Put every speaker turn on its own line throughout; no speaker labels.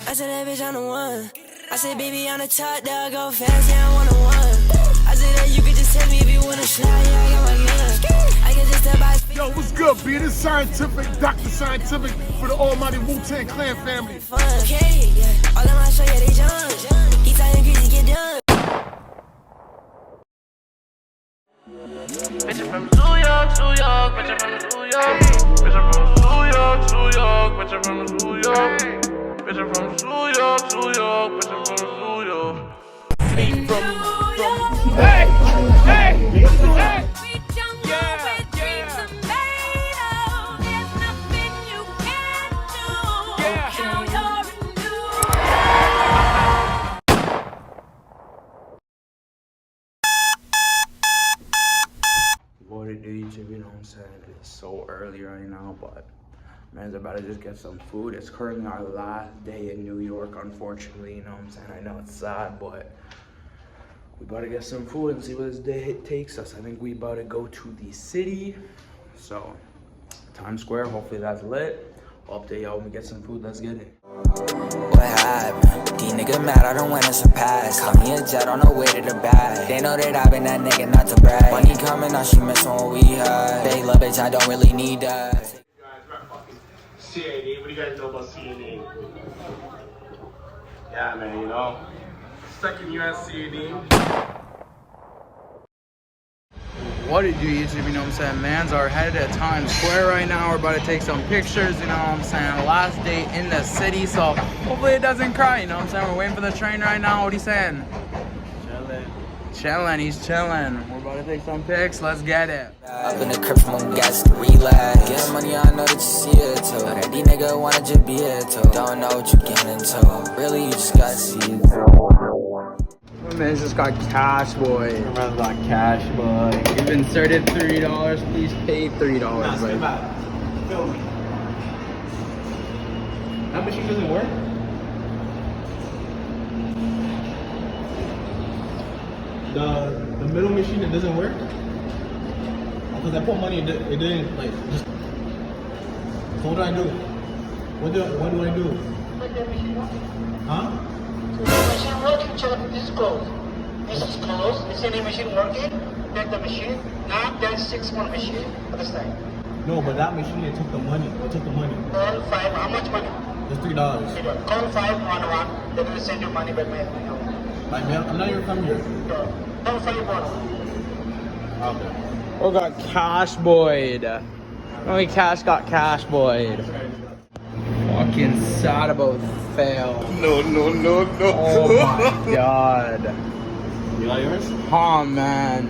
I said that bitch on the one. I said baby on the top, dog go fast, yeah I'm 101. I said that you could just tell me if you wanna slide, yeah I got my gun. I can just tell by.
Yo, what's good, B? This Scientific, Dr. Scientific for the almighty Wu-Tang Clan family.
Okay, yeah. All of my show, yeah, they jump. He talking crazy, get done.
Bitch, I'm from New York, New York. Bitch, I'm from New York. Bitch, I'm from New York, New York. Bitch, I'm from New York. Bitch, I'm from New York, New York. Bitch, I'm from New York.
Hey! Hey! Hey!
What it do, YouTube, you know what I'm saying? It's so early right now, but man's about to just get some food. It's currently our last day in New York, unfortunately, you know what I'm saying? I know it's sad, but we about to get some food and see what this day takes us. I think we about to go to the city, so Times Square, hopefully that's lit. I'll update y'all when we get some food. Let's get it.
What happened? These niggas mad, I don't wanna surpass. Call me a jet on the way to the bag. They know that I been that nigga, not to brag. Money coming, now she missing what we had. They love bitch, I don't really need that.
Guys, C&E, what do you guys know about C&E? Yeah, man, you know, second year at C&E.
What it do, YouTube, you know what I'm saying? Mans are headed to Times Square right now. We're about to take some pictures, you know what I'm saying? Last day in the city, so hopefully it doesn't cry, you know what I'm saying? We're waiting for the train right now. What are you saying? Chilling, he's chilling. We're about to take some pics, let's get it.
Up in the crib from gas to relax. Get money, I know that you see it too. That these niggas wanna just be it too. Don't know what you getting into. Really, you just gotta see it through.
My man's just got cash, boy.
My man's got cash, boy.
You've inserted $3, please pay $3, boy.
Film me. That machine doesn't work? The middle machine, it doesn't work? Because I put money, it didn't, like, just... So what do I do? What do I do?
Put the machine on.
Huh?
So the machine working, check this is closed. This is closed. Is any machine working? Take the machine. Now there's 6 more machine for the side.
No, but that machine, it took the money.
Call 5, how much money?
It's $3.
Call 511. They're going to send you money by mail.
Like, man, I'm not even from here.
Call 511.
Okay.
Oh, got cash, boy. Only cash got cash, boy. Fucking sad about fail.
No.
Oh my god.
You got yours?
Oh man.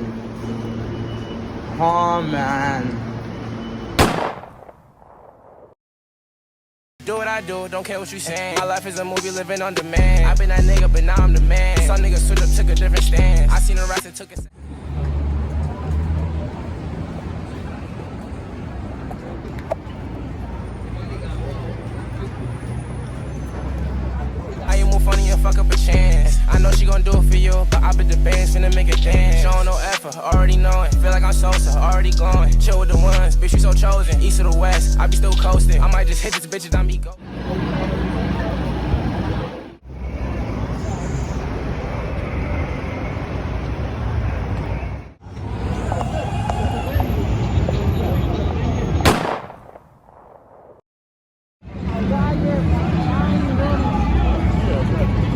Do what I do, don't care what you saying. My life is a movie living on demand. I been that nigga, but now I'm the man. Some niggas switch up, took a different stance. I seen a rise and took it. Funny and fuck up a chance. I know she gon' do it for you, but I bet the band's finna make it dance. Showing no effort, already knowing. Feel like I'm Sosa, already glowing. Chill with the ones, bitch, you so chosen. East to the west, I be still coasting. I might just hit this bitch and I be go.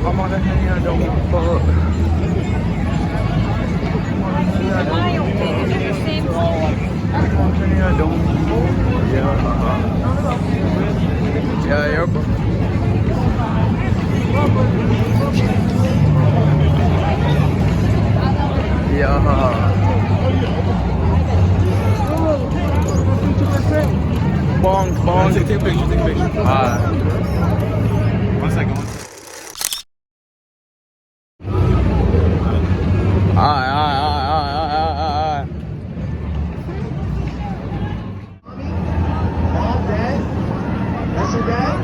I'm on the hand, I don't give a fuck. Yeah, you're Bong.
Take a picture. 1 second.
Mom, Dad? That's your dad?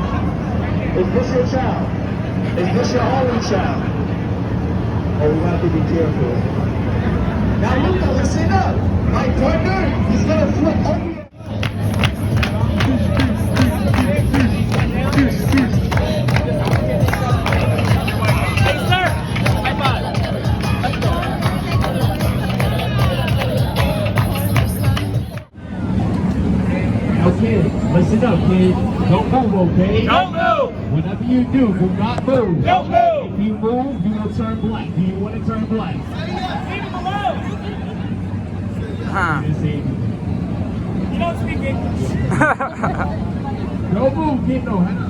Is this your child? Is this your only child? Oh, we have to be careful. Now look, listen up. My partner, he's gonna flip over. kids, don't move, okay?
Don't move.
Whatever you do not move.
Don't move.
If you move, you will turn black. Do you want to turn black?
Huh.
You don't speak English.
Don't move, kid. No, hang on.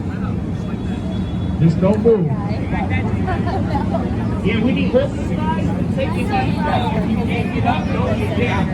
Just don't move. Yeah, we need both of you guys to take it back. If you can't get up, don't get down.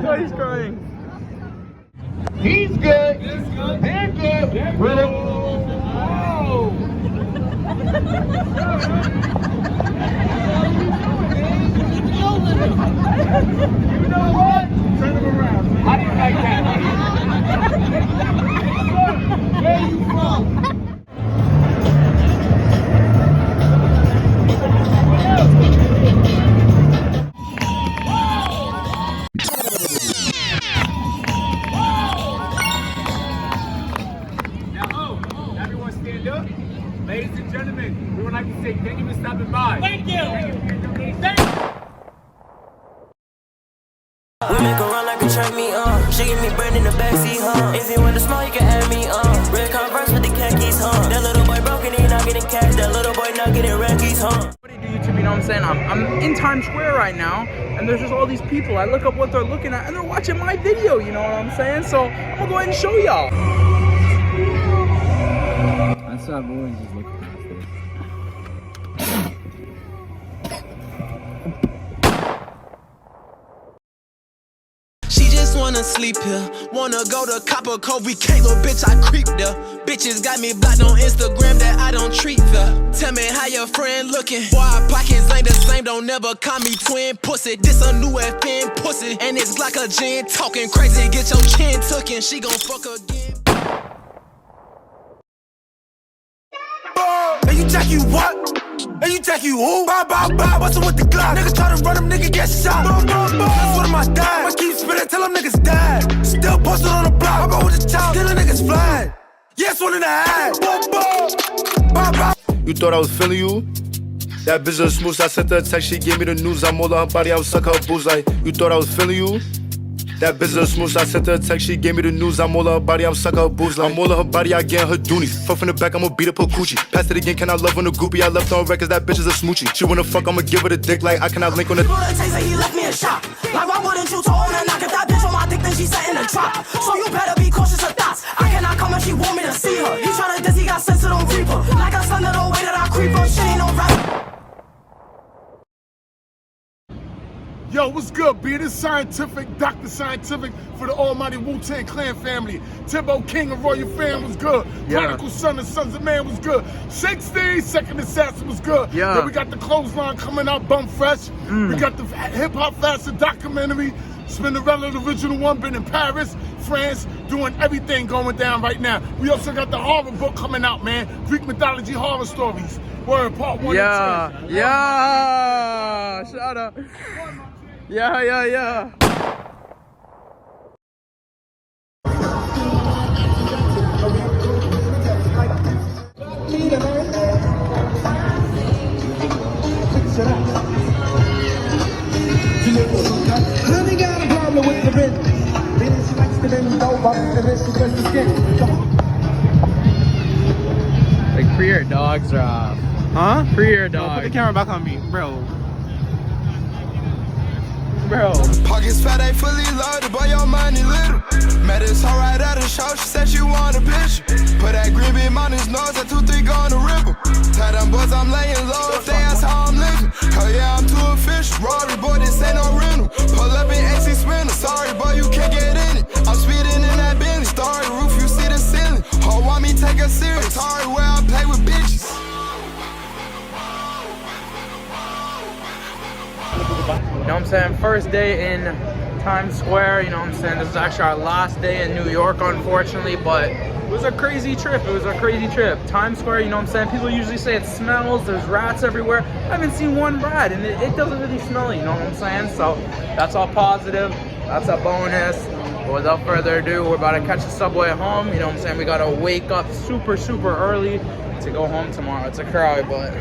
No, he's crying.
He's good. They're good. Ready?
You know what? Turn him around. How do you like that? Where you from? Everyone stand up. Ladies and gentlemen, we would like to say thank you for stopping by. Thank you. Thank you.
We make her run like a track me, She give me bread in the backseat, If you want to small, you can add me, Red Converse with the khakis, That little boy broken, he not getting cash. That little boy not getting rackies,
What do you do, YouTube? You know what I'm saying? I'm in Times Square right now, and there's just all these people. I look up what they're looking at, and they're watching my video. You know what I'm saying? So I'm gonna go ahead and show y'all.
I saw boys just looking past it.
She just wanna sleep here, wanna go to Copper Cove. We can't, little bitch, I creep there. Bitches got me blocked on Instagram that I don't treat fair. Tell me how your friend looking. Boy, our pockets ain't the same, don't never call me twin pussy. This a new FN pussy, and it's like a gin talking crazy. Get your chin tookin', she gon' fuck again.
And you check you what? And you check you who? Bow, bow, bow, bustin' with the Glock. Niggas try to run them, nigga get shot. Boom, boom, boom. That's one of my dad. I keep spinning till them niggas dead. Still posted on the block. I go with the child, killing niggas flying. Yes, one in the head. Boom, boom. Bow, bow.
You thought I was feeling you? That bitch is smooth, I sent her a text, she gave me the news. I'm all on her body, I was suck her booze like. You thought I was feeling you? That bitch is smooth, I sent her a text, she gave me the news. I'm all on her body, I'm suck her booze like. I'm all on her body, I get her doonies. Fuck from the back, I'ma beat up her coochie. Pass it again, can I love on the groupie? I left on records, that bitch is a smoochie. She wanna fuck, I'ma give her the dick like I cannot link on the.
He left me in shock. Like why wouldn't you told her knock? If that bitch on my dick, then she set in a trap. So you better be cautious of thoughts. I cannot come and she want me to see her. He try to diss, he got sense, so don't creep her. Like a son of the way that I creep her. She ain't no rap.
Yo, what's good, B? This Scientific, Dr. Scientific for the almighty Wu-Tang Clan family. Timbo King of Royal Fam was good.
Yeah.
Prodigal Son of Sons of Man was good. 60 Second Assassin was good.
Yeah.
Then we got the Clothesline coming out, Bum Fresh. We got the Hip Hop Faster documentary. Spinderella, the original one, been in Paris, France, doing everything going down right now. We also got the horror book coming out, man. Greek mythology horror stories. Word, part 1
Yeah,
and 2.
yeah. Shout out. Yeah.
Honey got a problem with the business. Business likes to bend over, the business just the skin.
Like free your dogs, Rob. Huh? Free your
Put the
dogs.
camera back on me, bro.
Bro.
Pockets fat, ain't fully loaded, but your money little. Met this hoe right at the show, she said she want a picture. Put that green beam on his nose, that 2-3 gonna ripple. Tell them boys I'm laying low, if they ask how I'm living. Hell yeah, I'm too official. Rory, boy, this ain't no rental. Pull up in AC Sprinter, sorry, boy, you can't get in it. I'm speeding in that Bentley, starry roof, you see the ceiling. Ho, want me take her serious. Sorry, where I play with bitches.
know what I'm saying, first day in Times Square, you know what I'm saying. This is actually our last day in New York, unfortunately, but it was a crazy trip. It was a crazy trip. Times Square, you know what I'm saying, people usually say it smells, there's rats everywhere. I haven't seen one rat, and it doesn't really smell, you know what I'm saying. So that's all positive. That's a bonus. But without further ado, we're about to catch the subway home. You know what I'm saying? We gotta wake up super early to go home tomorrow. It's a crowd, but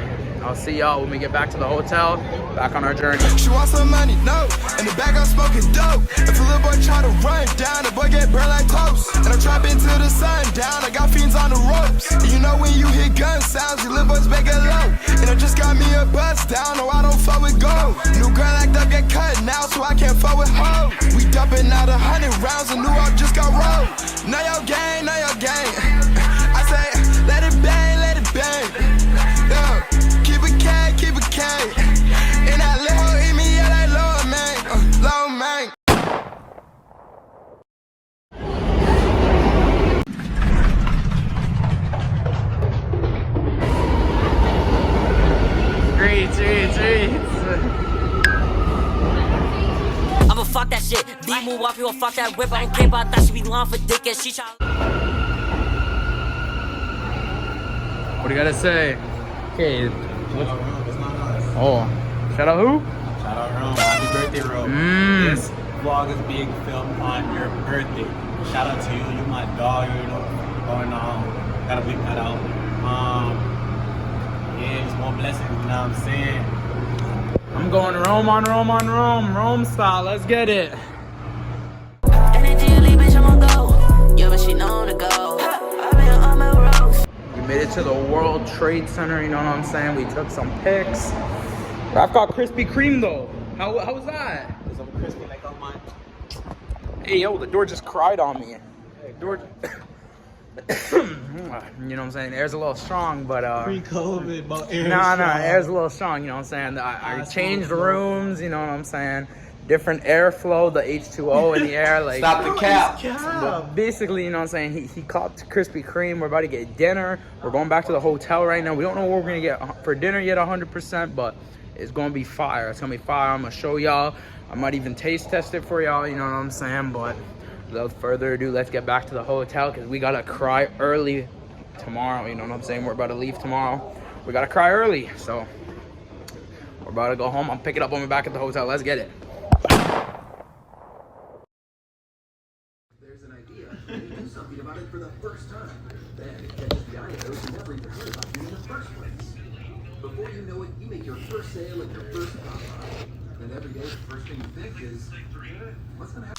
I'll see y'all when we get back to the hotel, back on our journey.
She wants some money, no. In the back, I'm smoking dope. If a little boy try to run down, the boy get burned like toast. And I'm trapping till the sun down. I got fiends on the ropes. And you know when you hear gun sounds, your little boys make it low. And I just got me a bust down, no, I don't fuck with gold. New girl act up, get cut now, so I can't fuck with hoes. We dumping out 100 rounds, and new up just got rolled. Know your gang, know your gang. I say, let it bang, let it bang. Yeah. Keep a K. And that little eat me, yeah, that low man. Low man.
Treats.
I'ma fuck that shit. B move off, you gon' fuck that whip. I don't care about that. She be long for dick and she try.
What do you gotta say? Okay. Oh, shout out who?
Shout out Rome. Happy birthday, Rome. This vlog is being filmed on your birthday. Shout out to you. You my dog. You know what's going on. Gotta bleep that out. Yeah, just more blessings. You know what I'm saying?
I'm going Rome on Rome style. Let's get it. We made it to the World Trade Center, you know what I'm saying? We took some pics. I've got Krispy Kreme though. How was that?
There's some crispy like on mine.
Hey yo, the door just cried on me. Door. You know what I'm saying? Air's a little strong, but
Pre-COVID, but air
air's a little strong, you know what I'm saying? I changed rooms, you know what I'm saying? Different airflow, the H2O in the air, like
Stop the cap.
But basically, you know what I'm saying, he caught Krispy Kreme. We're about to get dinner. We're going back to the hotel right now. We don't know what we're gonna get for dinner yet 100%, but it's gonna be fire. It's gonna be fire. I'm gonna show y'all. I might even taste test it for y'all, you know what I'm saying? But without further ado, let's get back to the hotel because we gotta cry early tomorrow, you know what I'm saying? We're about to leave tomorrow. We gotta cry early, so we're about to go home. I'm picking up when we're back at the hotel. Let's get it.
There's an idea, and you do something about it for the first time. Then it catches the eye of those who never even heard about you in the first place. Before you know it, you make your first sale and your first profit. And every day, the first thing you think is, what's going to happen?